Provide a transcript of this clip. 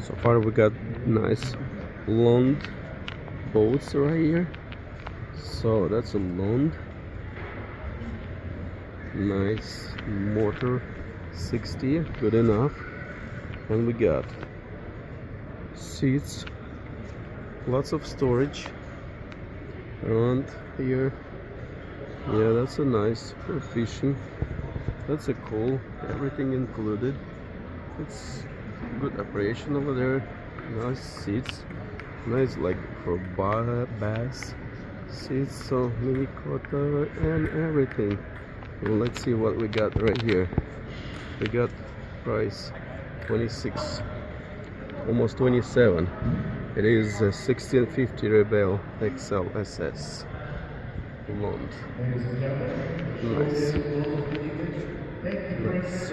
So far we got nice LUND boats right here. So that's a LUND. Nice motor 60, good enough. And we got seats, lots of storage around here. Yeah, that's a nice for fishing. That's a cool, everything included. It's good operation over there. Nice seats, nice like for bass seats, so mini quota and everything. Well, let's see what we got right here. We got price 26, almost 27. It is a 1650 Rebel XL SS LUND. Nice. Nice.